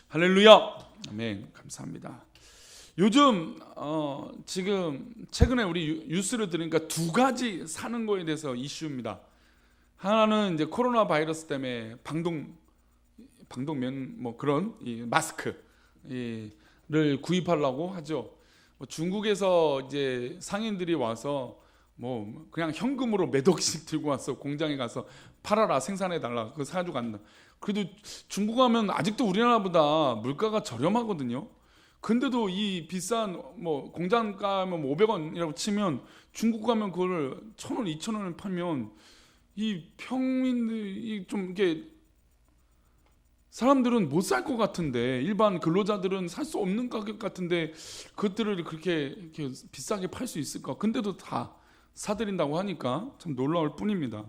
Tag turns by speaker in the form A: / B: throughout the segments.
A: 할렐루야. 아멘. 감사합니다. 요즘 지금 최근에 우리 뉴스를 들으니까 두 가지 사는 거에 대해서 이슈입니다. 하나는 이제 코로나 바이러스 때문에 방독면 뭐 그런 이 마스크를 구입하려고 하죠. 뭐 중국에서 이제 상인들이 와서 뭐 그냥 현금으로 몇 억씩 들고 와서 공장에 가서 팔아라, 생산해 달라, 그거 사가지고 간다. 그래도 중국 가면 아직도 우리나라보다 물가가 저렴하거든요. 근데도 이 비싼 뭐 공장 가면 500원이라고 치면 중국 가면 그걸 1,000원, 2,000원에 팔면 이 평민들이 좀 이렇게 사람들은 못 살 것 같은데, 일반 근로자들은 살 수 없는 가격 같은데 그것들을 그렇게 이렇게 비싸게 팔 수 있을까? 근데도 다 사들인다고 하니까 참 놀라울 뿐입니다.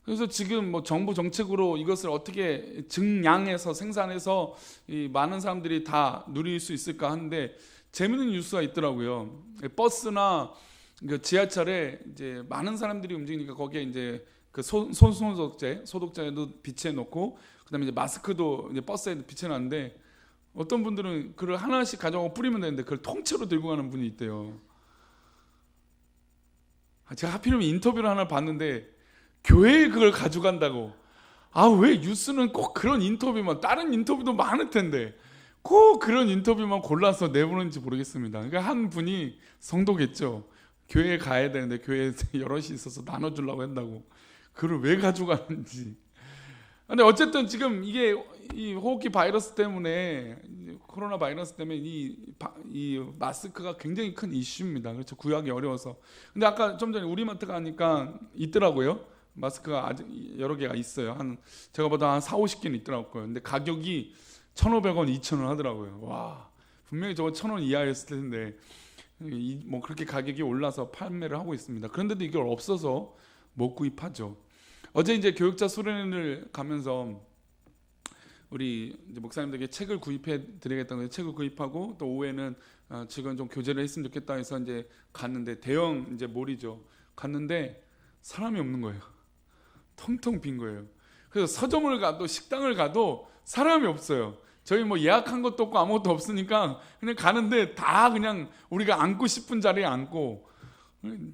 A: 그래서 지금 뭐 정부 정책으로 이것을 어떻게 증량해서 생산해서 이 많은 사람들이 다 누릴 수 있을까 하는데 재밌는 뉴스가 있더라고요. 버스나 그 지하철에 이제 많은 사람들이 움직이니까 거기에 이제 그 소독제도 비치해 놓고, 그다음에 이제 마스크도 이제 버스에 비치해 놨는데 어떤 분들은 그걸 하나씩 가져가고 뿌리면 되는데 그걸 통째로 들고 가는 분이 있대요. 제가 하필이면 인터뷰를 하나 봤는데 교회에 그걸 가져간다고. 왜 뉴스는 꼭 그런 인터뷰만, 다른 인터뷰도 많을 텐데 꼭 그런 인터뷰만 골라서 내보는지 모르겠습니다. 그러니까 한 분이 성도겠죠. 교회에 가야 되는데 교회에 여럿이 있어서 나눠주려고 한다고 그걸 왜 가져가는지. 근데 어쨌든 지금 이게 이 호흡기 바이러스 때문에, 코로나 바이러스 때문에 이 마스크가 굉장히 큰 이슈입니다. 그렇죠. 구하기 어려워서. 근데 아까 좀 전에 우리마트 가니까 있더라고요. 마스크가 아직 여러 개가 있어요. 제가 보다 한 4-50개는 있더라고요. 근데 가격이 1,500원, 2,000원 하더라고요. 와, 분명히 저거 1,000원 이하였을 텐데 뭐 그렇게 가격이 올라서 판매를 하고 있습니다. 그런데도 이걸 없어서 못 구입하죠. 어제 이제 교육자 수련회를 가면서 우리 이제 목사님들에게 책을 구입해 드리겠다고 해서 책을 구입하고, 또 오후에는 지금 좀 교제를 했으면 좋겠다 해서 이제 갔는데, 대형 이제 몰이죠. 갔는데 사람이 없는 거예요. 텅텅 빈 거예요. 그래서 서점을 가도 식당을 가도 사람이 없어요. 저희 뭐 예약한 것도 없고 아무것도 없으니까 그냥 가는데 다 그냥 우리가 앉고 싶은 자리에 앉고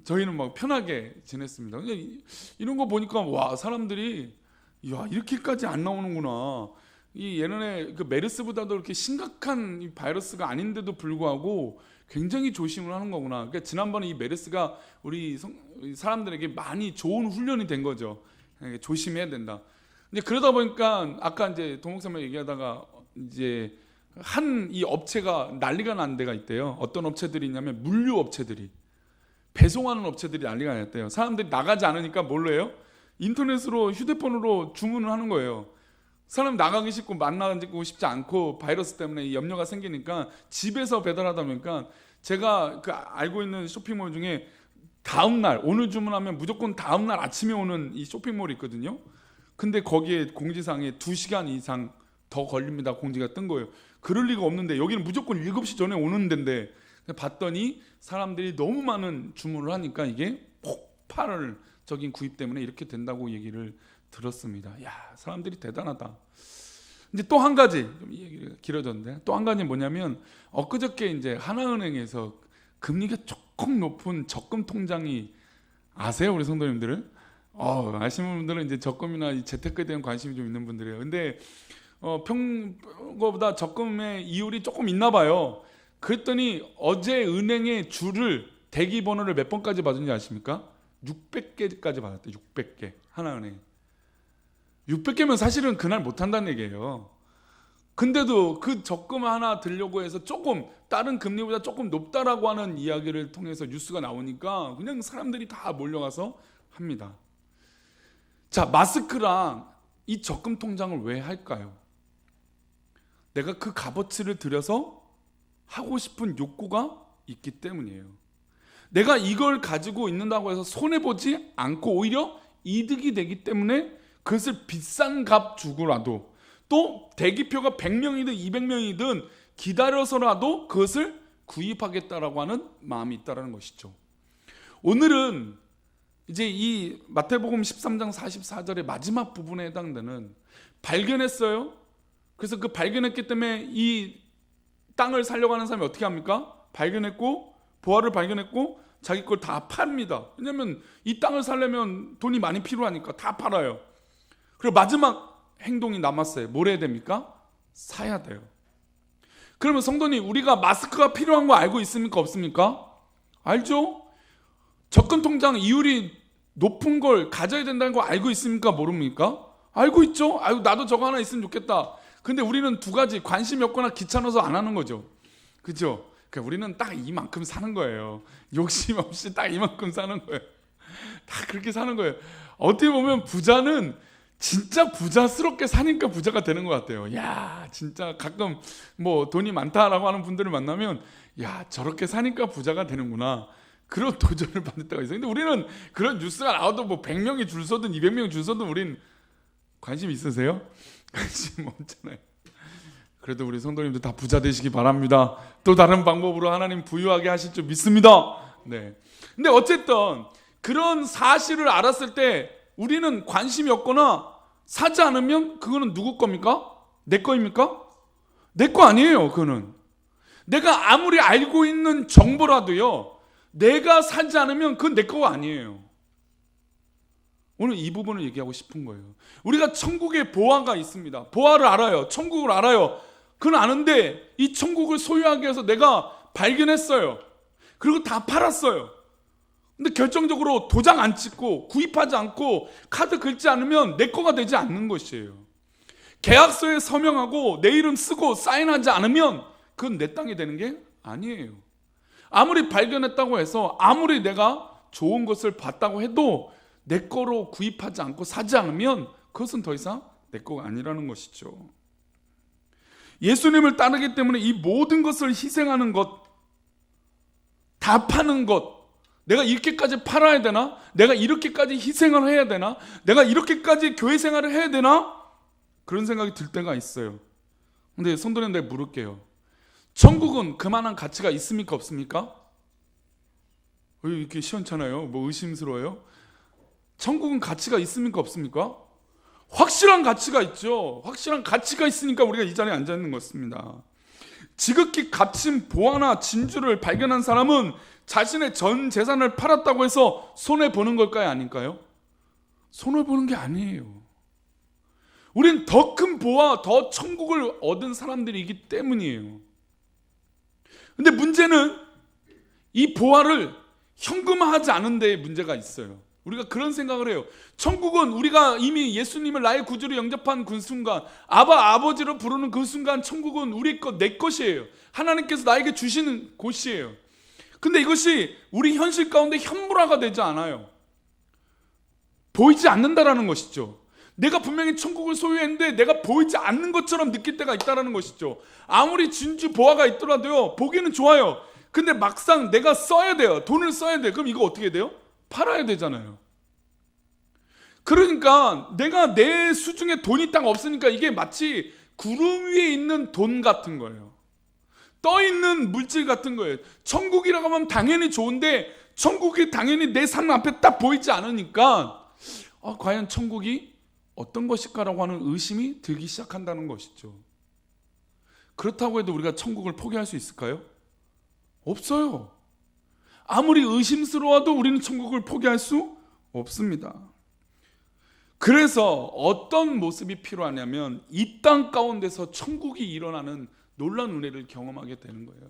A: 저희는 막 편하게 지냈습니다. 이런 거 보니까 와, 사람들이 이렇게까지 안 나오는구나. 이 예전에 그 메르스보다도 이렇게 심각한 이 바이러스가 아닌데도 불구하고 굉장히 조심을 하는 거구나. 그러니까 지난번에 이 메르스가 우리 사람들에게 많이 좋은 훈련이 된 거죠. 조심해야 된다. 근데 그러다 보니까 아까 이제 동목사님 얘기하다가 이제 이 업체가 난리가 난 데가 있대요. 어떤 업체들이 있냐면 물류 업체들이, 배송하는 업체들이 난리가 났대요. 사람들이 나가지 않으니까 뭘로 해요? 인터넷으로, 휴대폰으로 주문을 하는 거예요. 사람 나가기 싫고 만나고 싶지 않고 바이러스 때문에 염려가 생기니까 집에서 배달하다 보니까, 제가 그 알고 있는 쇼핑몰 중에 다음날, 오늘 주문하면 무조건 다음날 아침에 오는 이 쇼핑몰이 있거든요. 근데 거기에 공지사항에 2시간 이상 더 걸립니다 공지가 뜬 거예요. 그럴 리가 없는데 여기는 무조건 7시 전에 오는 데인데, 봤더니 사람들이 너무 많은 주문을 하니까 이게 폭발적인 구입 때문에 이렇게 된다고 얘기를 들었습니다. 야, 사람들이 대단하다. 이제 또 한 가지, 좀 얘기가 길어졌는데, 또 한 가지 뭐냐면 엊그저께 이제 하나은행에서 금리가 조금 높은 적금 통장이, 아세요 우리 성도님들은? 아시는 분들은 이제 적금이나 이 재테크에 대한 관심이 좀 있는 분들이에요. 근데 평거보다 적금의 이율이 조금 있나 봐요. 그랬더니 어제 은행에 대기 번호를 몇 번까지 받은지 아십니까? 600개까지 받았대요. 600개. 하나은행 600개면 사실은 그날 못 한다는 얘기예요. 근데도 그 적금 하나 들려고 해서 조금 다른 금리보다 조금 높다라고 하는 이야기를 통해서 뉴스가 나오니까 그냥 사람들이 다 몰려가서 합니다. 자, 마스크랑 이 적금 통장을 왜 할까요? 내가 그 값어치를 들여서 하고 싶은 욕구가 있기 때문이에요. 내가 이걸 가지고 있는다고 해서 손해보지 않고 오히려 이득이 되기 때문에 그것을 비싼 값 주고라도, 또 대기표가 100명이든 200명이든 기다려서라도 그것을 구입하겠다라고 하는 마음이 있다는 것이죠. 오늘은 이제 이 마태복음 13장 44절의 마지막 부분에 해당되는, 발견했어요? 그래서 그 발견했기 때문에 이 땅을 살려고 하는 사람이 어떻게 합니까? 발견했고 보화를 발견했고 자기 걸 다 팝니다. 왜냐하면 이 땅을 살려면 돈이 많이 필요하니까 다 팔아요. 그리고 마지막 행동이 남았어요. 뭘 해야 됩니까? 사야 돼요. 그러면 성도님, 우리가 마스크가 필요한 거 알고 있습니까? 없습니까? 알죠? 접근 통장 이율이 높은 걸 가져야 된다는 거 알고 있습니까? 모릅니까? 알고 있죠? 아유, 나도 저거 하나 있으면 좋겠다. 근데 우리는 두 가지, 관심이 없거나 귀찮아서 안 하는 거죠. 그죠? 그러니까 우리는 딱 이만큼 사는 거예요. 욕심 없이 딱 이만큼 사는 거예요. 다 그렇게 사는 거예요. 어떻게 보면 부자는 진짜 부자스럽게 사니까 부자가 되는 것 같아요. 야, 진짜 가끔 뭐 돈이 많다라고 하는 분들을 만나면 야, 저렇게 사니까 부자가 되는구나. 그런 도전을 받을 때가 있어요. 근데 우리는 그런 뉴스가 나와도 뭐 100명이 줄 서든 200명이 줄 서든 우린 관심 있으세요? 관심 없잖아요. 그래도 우리 성도님들 다 부자 되시기 바랍니다. 또 다른 방법으로 하나님 부유하게 하실 줄 믿습니다. 네. 근데 어쨌든 그런 사실을 알았을 때 우리는 관심이 없거나 사지 않으면 그거는 누구 겁니까? 내 거입니까? 내 거 아니에요. 그거는 내가 아무리 알고 있는 정보라도요, 내가 사지 않으면 그건 내 거가 아니에요. 오늘 이 부분을 얘기하고 싶은 거예요. 우리가 천국에 보화가 있습니다. 보화를 알아요. 천국을 알아요. 그건 아는데 이 천국을 소유하기 위해서 내가 발견했어요. 그리고 다 팔았어요. 근데 결정적으로 도장 안 찍고 구입하지 않고 카드 긁지 않으면 내 거가 되지 않는 것이에요. 계약서에 서명하고 내 이름 쓰고 사인하지 않으면 그건 내 땅이 되는 게 아니에요. 아무리 발견했다고 해서 아무리 내가 좋은 것을 봤다고 해도 내 거로 구입하지 않고 사지 않으면 그것은 더 이상 내 거가 아니라는 것이죠. 예수님을 따르기 때문에 이 모든 것을 희생하는 것, 다 파는 것, 내가 이렇게까지 팔아야 되나? 내가 이렇게까지 희생을 해야 되나? 내가 이렇게까지 교회 생활을 해야 되나? 그런 생각이 들 때가 있어요. 근데 성도님, 내가 물을게요. 천국은 그만한 가치가 있습니까? 없습니까? 왜 이렇게 시원찮아요? 뭐 의심스러워요? 천국은 가치가 있습니까? 없습니까? 확실한 가치가 있죠. 확실한 가치가 있으니까 우리가 이 자리에 앉아 있는 것입니다. 지극히 값진 보화나 진주를 발견한 사람은 자신의 전 재산을 팔았다고 해서 손해보는 걸까요? 아닐까요? 손해보는 게 아니에요. 우린 더 큰 보화, 더 천국을 얻은 사람들이기 때문이에요. 근데 문제는 이 보화를 현금화하지 않은 데에 문제가 있어요. 우리가 그런 생각을 해요. 천국은 우리가 이미 예수님을 나의 구주로 영접한 그 순간, 아버지로 부르는 그 순간 천국은 우리 것, 내 것이에요. 하나님께서 나에게 주시는 곳이에요. 근데 이것이 우리 현실 가운데 현물화가 되지 않아요. 보이지 않는다라는 것이죠. 내가 분명히 천국을 소유했는데 내가 보이지 않는 것처럼 느낄 때가 있다는 것이죠. 아무리 진주 보화가 있더라도요, 보기는 좋아요. 근데 막상 내가 써야 돼요. 돈을 써야 돼요. 그럼 이거 어떻게 돼요? 팔아야 되잖아요. 그러니까 내가 내 수중에 돈이 딱 없으니까 이게 마치 구름 위에 있는 돈 같은 거예요. 떠 있는 물질 같은 거예요. 천국이라고 하면 당연히 좋은데 천국이 당연히 내 삶 앞에 딱 보이지 않으니까 과연 천국이 어떤 것일까라고 하는 의심이 들기 시작한다는 것이죠. 그렇다고 해도 우리가 천국을 포기할 수 있을까요? 없어요. 아무리 의심스러워도 우리는 천국을 포기할 수 없습니다. 그래서 어떤 모습이 필요하냐면 이 땅 가운데서 천국이 일어나는 놀라운 은혜를 경험하게 되는 거예요.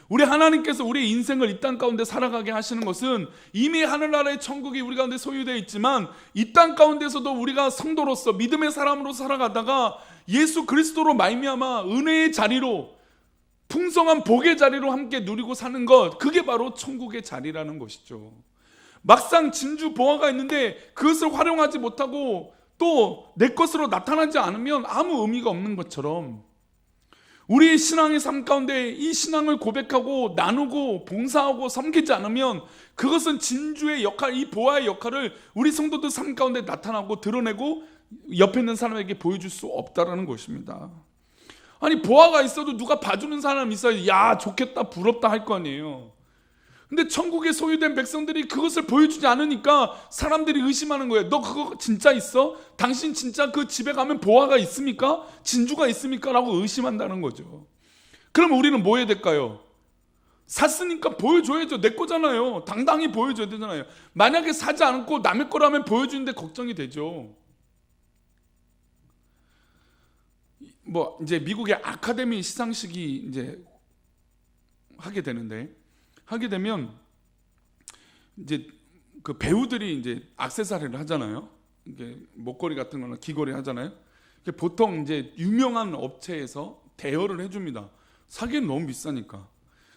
A: 우리 하나님께서 우리 인생을 이 땅 가운데 살아가게 하시는 것은 이미 하늘나라의 천국이 우리 가운데 소유되어 있지만 이 땅 가운데서도 우리가 성도로서 믿음의 사람으로 살아가다가 예수 그리스도로 말미암아 은혜의 자리로, 풍성한 복의 자리로 함께 누리고 사는 것, 그게 바로 천국의 자리라는 것이죠. 막상 진주 보화가 있는데 그것을 활용하지 못하고 또 내 것으로 나타나지 않으면 아무 의미가 없는 것처럼 우리 신앙의 삶 가운데 이 신앙을 고백하고 나누고 봉사하고 섬기지 않으면 그것은 진주의 역할, 이 보화의 역할을 우리 성도들 삶 가운데 나타나고 드러내고 옆에 있는 사람에게 보여줄 수 없다라는 것입니다. 아니, 보화가 있어도 누가 봐주는 사람이 있어야지 야 좋겠다 부럽다 할 거 아니에요. 근데 천국에 소유된 백성들이 그것을 보여주지 않으니까 사람들이 의심하는 거예요. 너 그거 진짜 있어? 당신 진짜 그 집에 가면 보화가 있습니까? 진주가 있습니까? 라고 의심한다는 거죠. 그럼 우리는 뭐 해야 될까요? 샀으니까 보여줘야죠. 내 거잖아요. 당당히 보여줘야 되잖아요. 만약에 사지 않고 남의 거라면 보여주는데 걱정이 되죠. 뭐 이제 미국의 아카데미 시상식이 이제 하게 되면 이제 그 배우들이 이제 액세서리를 하잖아요. 이게 목걸이 같은 거나 귀걸이 하잖아요. 보통 이제 유명한 업체에서 대여를 해줍니다. 사기는 너무 비싸니까.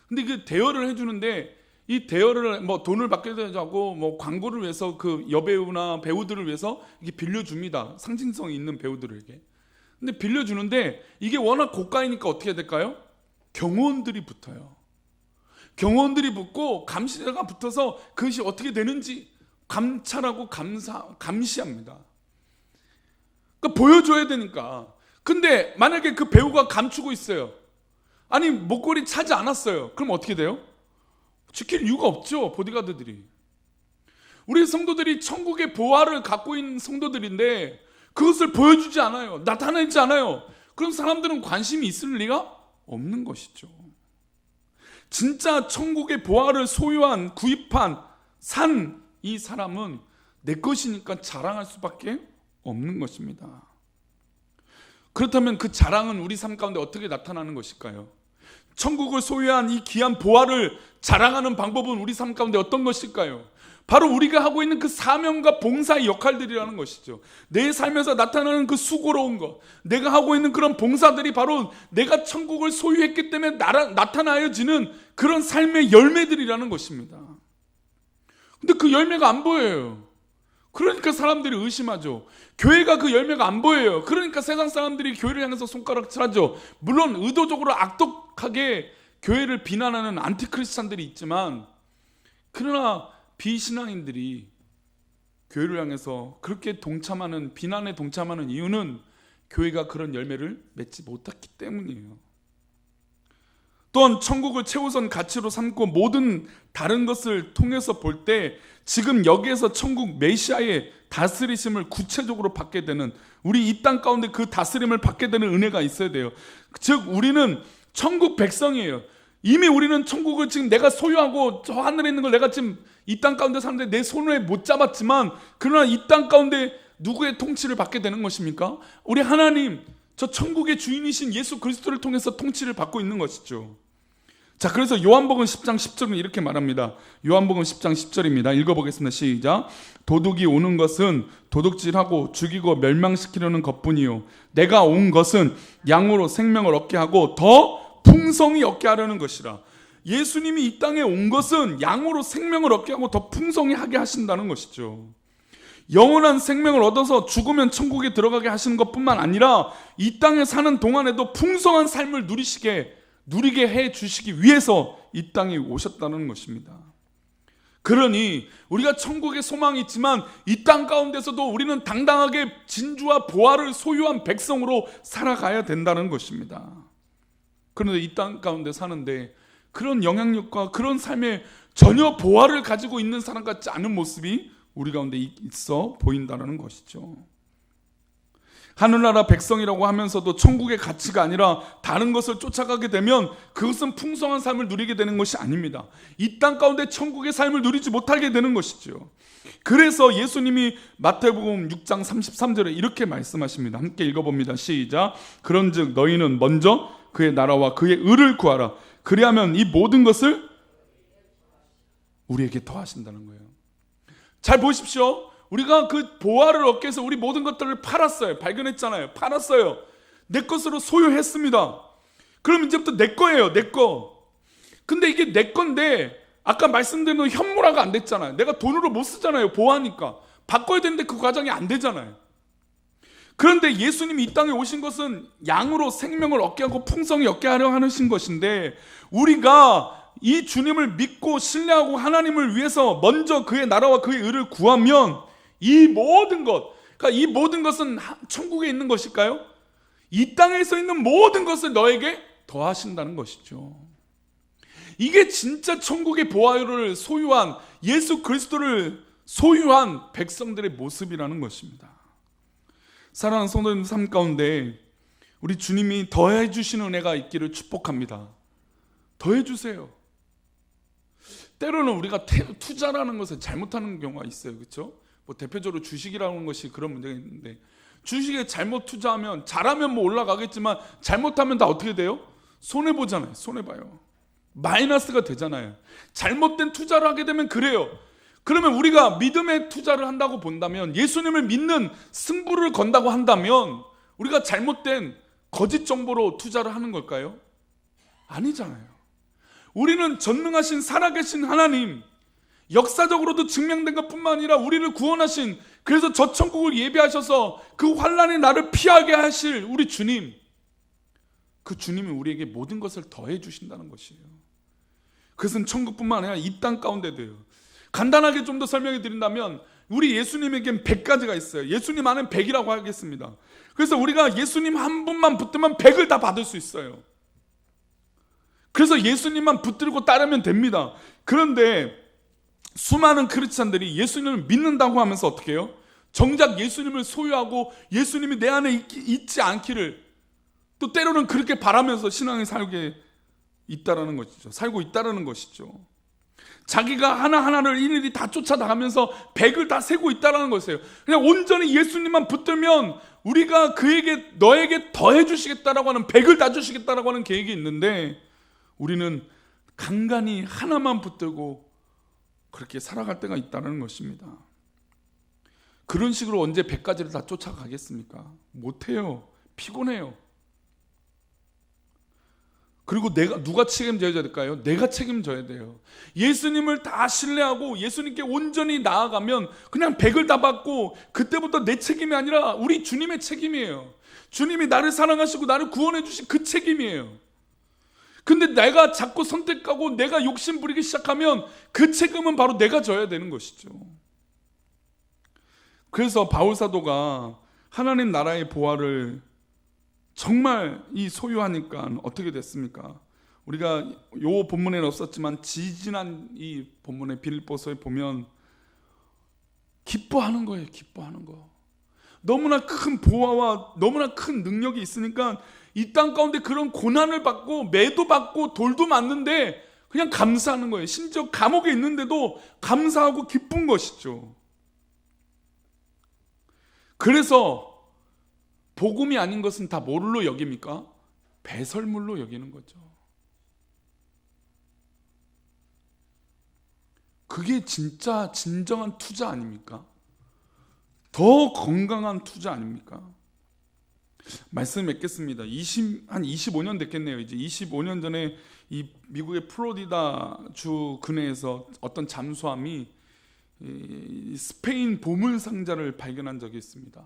A: 근데 그 대여를 해주는데 이 대여를 뭐 돈을 받기도 하고 뭐 광고를 위해서 그 여배우나 배우들을 위해서 이게 빌려줍니다. 상징성이 있는 배우들에게. 근데 빌려주는데 이게 워낙 고가이니까 어떻게 해야 될까요? 경호원들이 붙어요. 경호원들이 붙고 감시자가 붙어서 그것이 어떻게 되는지 감찰하고 감시합니다. 그러니까 보여줘야 되니까. 근데 만약에 그 배우가 감추고 있어요. 아니 목걸이 차지 않았어요. 그럼 어떻게 돼요? 지킬 이유가 없죠. 보디가드들이. 우리 성도들이 천국의 보화를 갖고 있는 성도들인데 그것을 보여주지 않아요. 나타내지 않아요. 그럼 사람들은 관심이 있을 리가 없는 것이죠. 진짜 천국의 보화를 소유한, 구입한, 산 이 사람은 내 것이니까 자랑할 수밖에 없는 것입니다. 그렇다면 그 자랑은 우리 삶 가운데 어떻게 나타나는 것일까요? 천국을 소유한 이 귀한 보화를 자랑하는 방법은 우리 삶 가운데 어떤 것일까요? 바로 우리가 하고 있는 그 사명과 봉사의 역할들이라는 것이죠. 내 삶에서 나타나는 그 수고로운 것, 내가 하고 있는 그런 봉사들이 바로 내가 천국을 소유했기 때문에 나타나여지는 그런 삶의 열매들이라는 것입니다. 근데 그 열매가 안 보여요. 그러니까 사람들이 의심하죠. 교회가 그 열매가 안 보여요. 그러니까 세상 사람들이 교회를 향해서 손가락질하죠. 물론 의도적으로 악독하게 교회를 비난하는 안티크리스찬들이 있지만, 그러나 비신앙인들이 교회를 향해서 그렇게 비난에 동참하는 이유는 교회가 그런 열매를 맺지 못했기 때문이에요. 또한 천국을 최우선 가치로 삼고 모든 다른 것을 통해서 볼 때 지금 여기에서 천국 메시아의 다스리심을 구체적으로 받게 되는, 우리 이 땅 가운데 그 다스림을 받게 되는 은혜가 있어야 돼요. 즉 우리는 천국 백성이에요. 이미 우리는 천국을 지금 내가 소유하고 저 하늘에 있는 걸 내가 지금 이 땅 가운데 사는데 내 손에 못 잡았지만, 그러나 이 땅 가운데 누구의 통치를 받게 되는 것입니까? 우리 하나님, 저 천국의 주인이신 예수 그리스도를 통해서 통치를 받고 있는 것이죠. 자, 그래서 요한복음 10장 10절은 이렇게 말합니다. 요한복음 10장 10절입니다. 읽어보겠습니다. 시작. 도둑이 오는 것은 도둑질하고 죽이고 멸망시키려는 것뿐이요, 내가 온 것은 양으로 생명을 얻게 하고 더 풍성히 얻게 하려는 것이라. 예수님이 이 땅에 온 것은 양으로 생명을 얻게 하고 더 풍성히 하게 하신다는 것이죠. 영원한 생명을 얻어서 죽으면 천국에 들어가게 하시는 것뿐만 아니라 이 땅에 사는 동안에도 풍성한 삶을 누리게 해 주시기 위해서 이 땅에 오셨다는 것입니다. 그러니 우리가 천국에 소망이 있지만 이 땅 가운데서도 우리는 당당하게 진주와 보화를 소유한 백성으로 살아가야 된다는 것입니다. 그런데 이 땅 가운데 사는데 그런 영향력과 그런 삶에 전혀 보화를 가지고 있는 사람 같지 않은 모습이 우리 가운데 있어 보인다는 것이죠. 하늘나라 백성이라고 하면서도 천국의 가치가 아니라 다른 것을 쫓아가게 되면 그것은 풍성한 삶을 누리게 되는 것이 아닙니다. 이 땅 가운데 천국의 삶을 누리지 못하게 되는 것이죠. 그래서 예수님이 마태복음 6장 33절에 이렇게 말씀하십니다. 함께 읽어봅니다. 시작. 그런즉 너희는 먼저 그의 나라와 그의 의를 구하라. 그리하면 이 모든 것을 우리에게 더하신다는 거예요. 잘 보십시오. 우리가 그 보화를 얻기 위해서 우리 모든 것들을 팔았어요. 발견했잖아요. 팔았어요. 내 것으로 소유했습니다. 그럼 이제부터 내 거예요. 내 거. 근데 이게 내 건데 아까 말씀드린 건 현물화가 안 됐잖아요. 내가 돈으로 못 쓰잖아요. 보화니까. 바꿔야 되는데 그 과정이 안 되잖아요. 그런데 예수님이 이 땅에 오신 것은 양으로 생명을 얻게 하고 풍성히 얻게 하려 하신 것인데, 우리가 이 주님을 믿고 신뢰하고 하나님을 위해서 먼저 그의 나라와 그의 의를 구하면 이 모든 것, 그러니까 이 모든 것은 천국에 있는 것일까요? 이 땅에서 있는 모든 것을 너에게 더하신다는 것이죠. 이게 진짜 천국의 보화를 소유한, 예수 그리스도를 소유한 백성들의 모습이라는 것입니다. 사랑하는 성도님, 삶 가운데 우리 주님이 더해 주시는 은혜가 있기를 축복합니다. 더해 주세요. 때로는 우리가 투자라는 것을 잘못하는 경우가 있어요. 그렇죠? 뭐 대표적으로 주식이라는 것이 그런 문제가 있는데, 주식에 잘못 투자하면 잘하면 뭐 올라가겠지만 잘못하면 다 어떻게 돼요? 손해 보잖아요. 손해 봐요. 마이너스가 되잖아요. 잘못된 투자를 하게 되면 그래요. 그러면 우리가 믿음의 투자를 한다고 본다면, 예수님을 믿는 승부를 건다고 한다면 우리가 잘못된 거짓 정보로 투자를 하는 걸까요? 아니잖아요. 우리는 전능하신 살아계신 하나님, 역사적으로도 증명된 것뿐만 아니라 우리를 구원하신, 그래서 저 천국을 예비하셔서 그 환난의 날을 피하게 하실 우리 주님, 그 주님이 우리에게 모든 것을 더해 주신다는 것이에요. 그것은 천국뿐만 아니라 이 땅 가운데도요. 간단하게 좀 더 설명해 드린다면, 우리 예수님에겐 100가지가 있어요. 예수님 안엔 100이라고 하겠습니다. 그래서 우리가 예수님 한 분만 붙들면 100을 다 받을 수 있어요. 그래서 예수님만 붙들고 따르면 됩니다. 그런데 수많은 크리스찬들이 예수님을 믿는다고 하면서 어떻게 해요? 정작 예수님을 소유하고 예수님이 내 안에 있지 않기를 또 때로는 그렇게 바라면서 신앙을 살고 있다라는 것이죠. 자기가 하나하나를 일일이 다 쫓아나가면서 100을 다 세고 있다라는 것이에요. 그냥 온전히 예수님만 붙들면 우리가 그에게, 너에게 더해 주시겠다라고 하는, 100을 다 주시겠다라고 하는 계획이 있는데, 우리는 간간히 하나만 붙들고 그렇게 살아갈 때가 있다는 것입니다. 그런 식으로 언제 100가지를 다 쫓아가겠습니까? 못해요. 피곤해요. 그리고 누가 책임져야 될까요? 내가 책임져야 돼요. 예수님을 다 신뢰하고 예수님께 온전히 나아가면 그냥 100을 다 받고, 그때부터 내 책임이 아니라 우리 주님의 책임이에요. 주님이 나를 사랑하시고 나를 구원해 주신 그 책임이에요. 근데 내가 자꾸 선택하고 내가 욕심 부리기 시작하면 그 책임은 바로 내가 져야 되는 것이죠. 그래서 바울 사도가 하나님 나라의 보화를 정말 이 소유하니까 어떻게 됐습니까? 우리가 요 본문에는 없었지만 지지난 이 본문의 빌립보서에 보면 기뻐하는 거예요. 기뻐하는 거. 너무나 큰 보화와 너무나 큰 능력이 있으니까 이 땅 가운데 그런 고난을 받고 매도 받고 돌도 맞는데 그냥 감사하는 거예요. 심지어 감옥에 있는데도 감사하고 기쁜 것이죠. 그래서 복음이 아닌 것은 다 뭘로 여깁니까? 배설물로 여기는 거죠. 그게 진짜 진정한 투자 아닙니까? 더 건강한 투자 아닙니까? 말씀 맺겠습니다. 한 25년 됐겠네요. 이제 25년 전에 이 미국의 플로리다 주 근해에서 어떤 잠수함이 스페인 보물 상자를 발견한 적이 있습니다.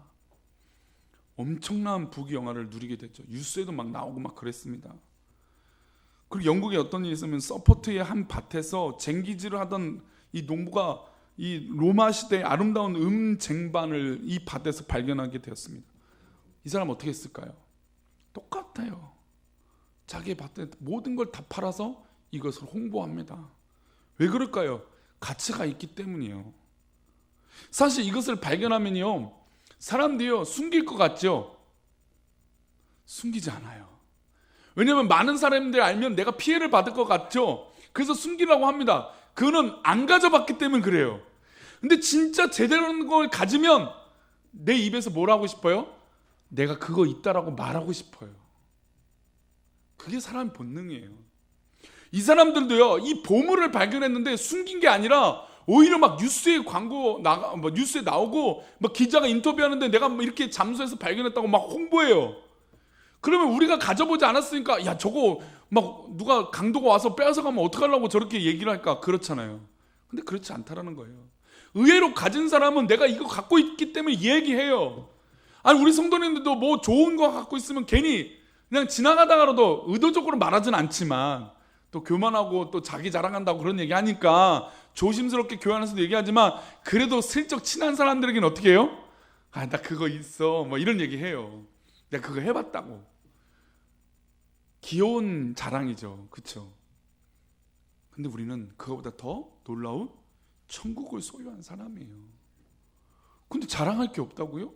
A: 엄청난 부귀영화를 누리게 됐죠. 뉴스에도 막 나오고 막 그랬습니다. 그리고 영국에 어떤 일이 있으면 서포트의 한 밭에서 쟁기질을 하던 이 농부가 이 로마 시대의 아름다운 쟁반을 이 밭에서 발견하게 되었습니다. 이 사람 어떻게 했을까요? 똑같아요. 자기 밭에 모든 걸 다 팔아서 이것을 홍보합니다. 왜 그럴까요? 가치가 있기 때문이에요. 사실 이것을 발견하면요, 사람들이요 숨길 것 같죠? 숨기지 않아요. 왜냐하면 많은 사람들이 알면 내가 피해를 받을 것 같죠? 그래서 숨기라고 합니다. 그거는 안 가져봤기 때문에 그래요. 근데 진짜 제대로 된 걸 가지면 내 입에서 뭘 하고 싶어요? 내가 그거 있다라고 말하고 싶어요. 그게 사람의 본능이에요. 이 사람들도요, 이 보물을 발견했는데 숨긴 게 아니라 오히려 막 뉴스에 뉴스에 나오고 막 기자가 인터뷰하는데 내가 이렇게 잠수해서 발견했다고 막 홍보해요. 그러면 우리가 가져보지 않았으니까 야 저거 막 누가 강도가 와서 빼앗아가면 어떡하려고 저렇게 얘기를 할까? 그렇잖아요. 근데 그렇지 않다라는 거예요. 의외로 가진 사람은 내가 이거 갖고 있기 때문에 얘기해요. 아니 우리 성도님들도 뭐 좋은 거 갖고 있으면 괜히 그냥 지나가다가라도 의도적으로 말하진 않지만 또 교만하고 또 자기 자랑한다고 그런 얘기 하니까 조심스럽게 교회 안에서도 얘기하지만 그래도 슬쩍 친한 사람들에게는 어떻게 해요? 아, 나 그거 있어 뭐 이런 얘기 해요. 내가 그거 해봤다고. 귀여운 자랑이죠. 그렇죠? 근데 우리는 그거보다 더 놀라운 천국을 소유한 사람이에요. 근데 자랑할 게 없다고요?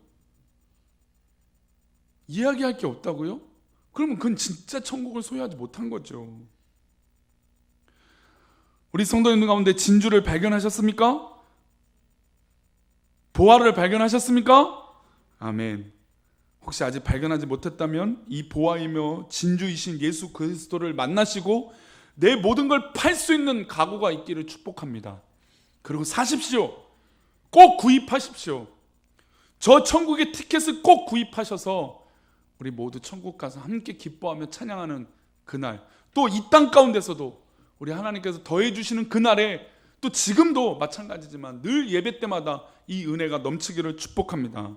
A: 이야기할 게 없다고요? 그러면 그건 진짜 천국을 소유하지 못한 거죠. 우리 성도님들 가운데 진주를 발견하셨습니까? 보화를 발견하셨습니까? 아멘. 혹시 아직 발견하지 못했다면 이 보화이며 진주이신 예수 그리스도를 만나시고 내 모든 걸 팔 수 있는 각오가 있기를 축복합니다. 그리고 사십시오. 꼭 구입하십시오. 저 천국의 티켓을 꼭 구입하셔서 우리 모두 천국 가서 함께 기뻐하며 찬양하는 그날, 또 이 땅 가운데서도 우리 하나님께서 더해 주시는 그날에 또 지금도 마찬가지지만 늘 예배 때마다 이 은혜가 넘치기를 축복합니다.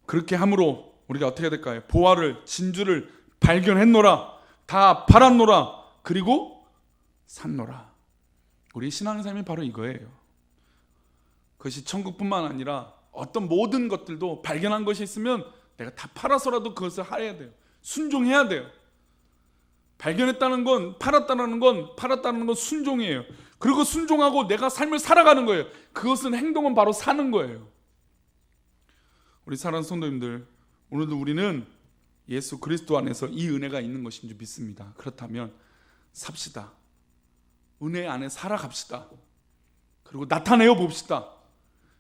A: 그렇게 함으로 우리가 어떻게 될까요? 보화를, 진주를 발견했노라, 다 팔았노라, 그리고 샀노라. 우리 신앙의 삶이 바로 이거예요. 그것이 천국뿐만 아니라 어떤 모든 것들도 발견한 것이 있으면 내가 다 팔아서라도 그것을 해야 돼요. 순종해야 돼요. 발견했다는 건, 팔았다는 건 순종이에요. 그리고 순종하고 내가 삶을 살아가는 거예요. 그것은 행동은 바로 사는 거예요. 우리 사랑하는 성도님들, 오늘도 우리는 예수 그리스도 안에서 이 은혜가 있는 것인 줄 믿습니다. 그렇다면 삽시다. 은혜 안에 살아갑시다. 그리고 나타내어 봅시다.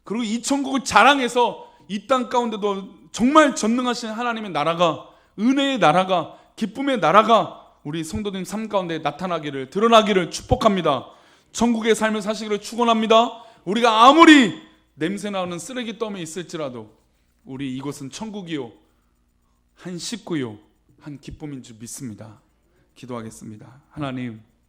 A: 그리고 이 천국을 자랑해서 이 땅 가운데도 정말 전능하신 하나님의 나라가, 은혜의 나라가, 기쁨의 나라가 우리 성도님 삶 가운데 나타나기를, 드러나기를 축복합니다. 천국의 삶을 사시기를 축원합니다. 우리가 아무리 냄새나는 쓰레기 더미에 있을지라도 우리 이곳은 천국이요, 한 식구요, 한 기쁨인 줄 믿습니다. 기도하겠습니다. 하나님,